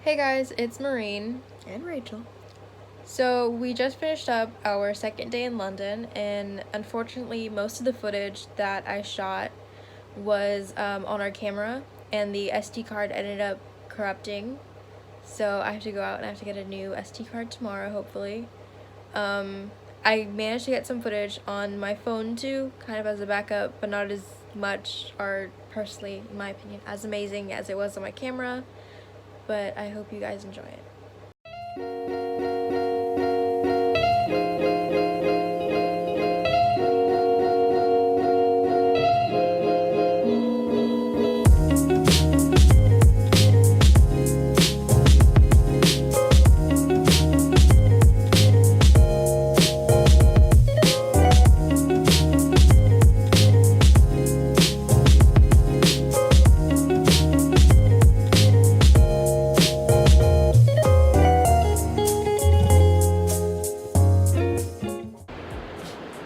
Hey guys, it's Maureen. And Rachel. So we just finished up our second day in London, and unfortunately most of the footage that I shot was on our camera, and the SD card ended up corrupting. So I have to go out and I have to get a new SD card tomorrow, hopefully. I managed to get some footage on my phone too, kind of as a backup, but not as much, or personally, in my opinion, as amazing as it was on my camera. But I hope you guys enjoy it.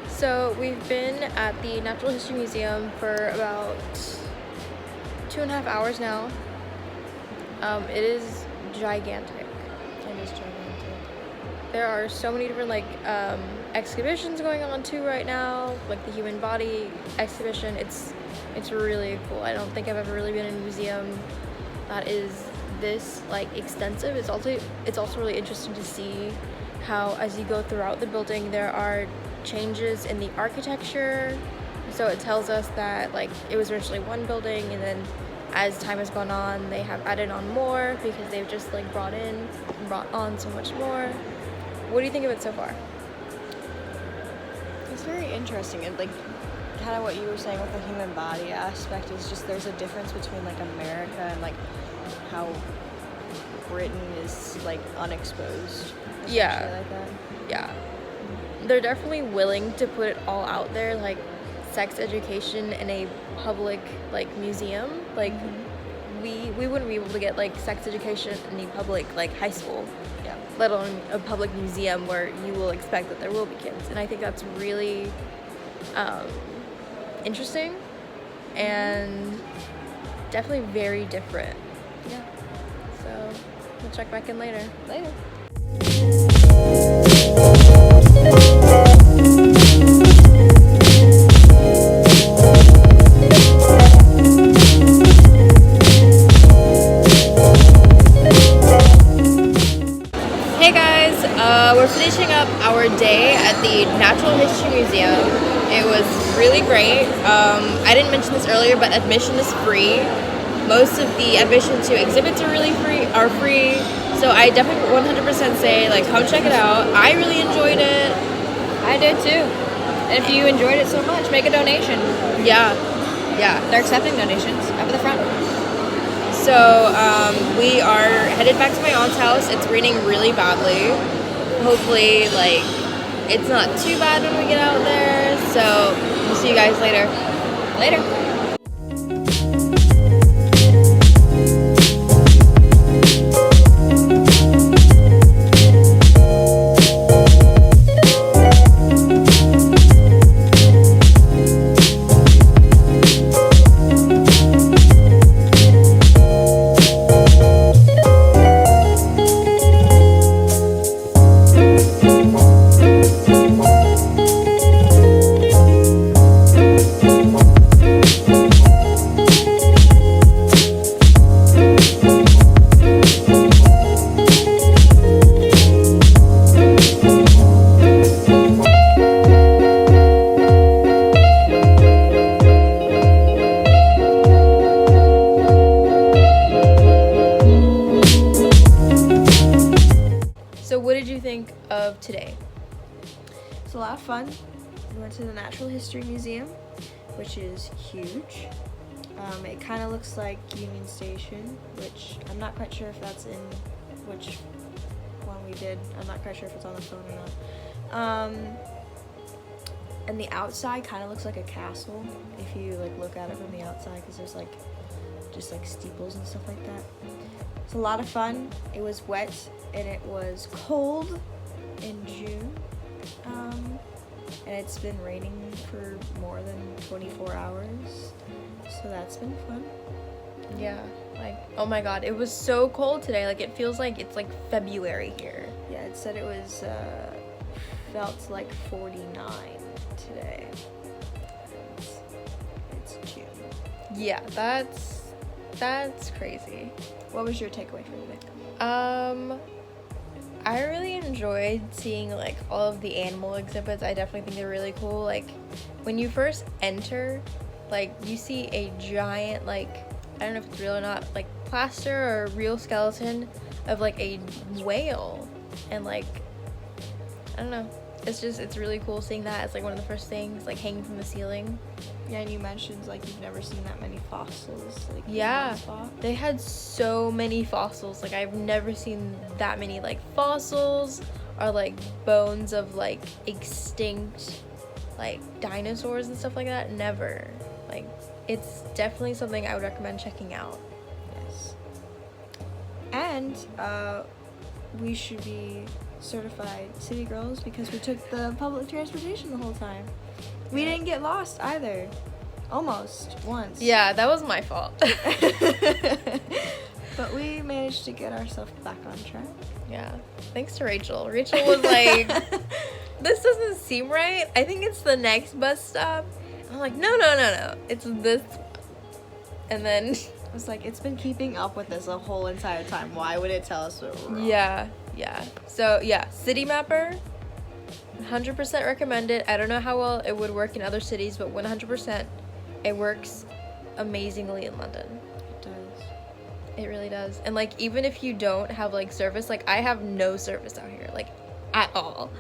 So we've been at the Natural History Museum for about 2.5 hours now. It is gigantic. It is gigantic. There are so many different exhibitions going on too right now, like the human body exhibition. It's really cool. I don't think I've ever really been in a museum that is this extensive. It's also really interesting to see how, as you go throughout the building, there are changes in the architecture. So it tells us that it was originally one building, and then as time has gone on they have added on more because they've just brought on so much more. What do you think of it so far? It's very interesting, and kind of what you were saying with the human body aspect is just there's a difference between America and how Britain is unexposed. Yeah. Like that. Yeah. They're definitely willing to put it all out there, sex education in a public museum. We wouldn't be able to get sex education in a public high school, Yeah. let alone a public museum where you will expect that there will be kids. And I think that's really interesting and definitely very different. Yeah. So we'll check back in later. Later. Hey guys, we're finishing up our day at the Natural History Museum. It was really great. I didn't mention this earlier, but admission is free. Most of the admission to exhibits are free. So I definitely 100% say come check it out. I really enjoyed it. I did too. And if you enjoyed it so much, make a donation. Yeah. They're accepting donations up at the front. So we are headed back to my aunt's house. It's raining really badly. Hopefully it's not too bad when we get out there. So we'll see you guys later. Later. So what did you think of today? It's a lot of fun. We went to the Natural History Museum, which is huge. It kind of looks like Union Station, which I'm not quite sure if that's in which one we did. I'm not quite sure if it's on the phone or not. And the outside kind of looks like a castle if you look at it from the outside, because there's just steeples and stuff like that. It's a lot of fun. It was wet and it was cold in June. And it's been raining for more than 24 hours, so that's been fun. Yeah. Like, oh my god, it was so cold today. Like, it feels like it's like February here. Yeah, it said it was felt like 49 today. It's June. Yeah, that's crazy. What was your takeaway for the day? I really enjoyed seeing like all of the animal exhibits. I definitely think they're really cool. Like, when you first enter, like, you see a giant, like, I don't know if it's real or not, like, plaster or real skeleton of like a whale, and like, I don't know, it's really cool seeing that as like one of the first things, like, hanging from the ceiling. Yeah, and you mentioned like you've never seen that many fossils. Like, Yeah, in one spot. they had so many fossils. Like, I've never seen that many like fossils or like bones of like extinct like dinosaurs and stuff like that. Never. Like, it's definitely something I would recommend checking out. Yes. And we should be certified city girls because we took the public transportation the whole time. We didn't get lost either. Almost once. Yeah, that was my fault. But we managed to get ourselves back on track. Yeah, thanks to Rachel. Rachel was like, this doesn't seem right. I think it's the next bus stop. I'm like, no, it's this one. And then I was like, it's been keeping up with us the whole entire time. Why would it tell us we're wrong? yeah. So yeah, citymapper, 100% recommend it. I don't know how well it would work in other cities, but 100% it works amazingly in London. It does. It really does. And like, even if you don't have like service, like I have no service out here, like at all,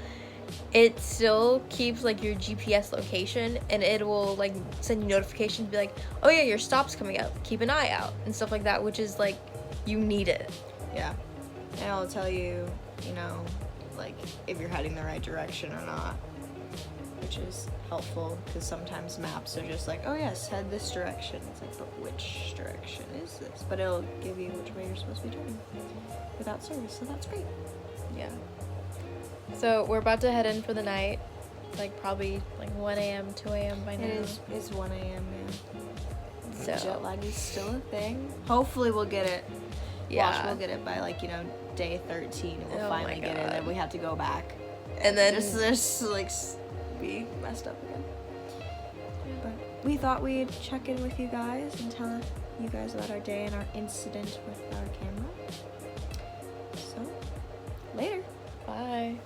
it still keeps like your GPS location, and it will like send you notifications, be like, oh yeah, your stop's coming up, keep an eye out and stuff like that, which is like, you need it. Yeah. And it'll tell you, you know, like if you're heading the right direction or not, which is helpful because sometimes maps are just like, oh yes, head this direction. It's like, but which direction is this? But it'll give you which way you're supposed to be turning without service, so that's great. Yeah. So we're about to head in for the night, like probably like 1 a.m., 2 a.m. by now. It's 1 a.m. So Yeah. Jet lag is still a thing. Hopefully we'll get it. yeah. Watch, we'll get it by like, you know, day 13. And we'll Oh finally my get it, and God. then we have to go back. And then just like be messed up again. But we thought we'd check in with you guys and tell you guys about our day and our incident with our camera. So, later. bye.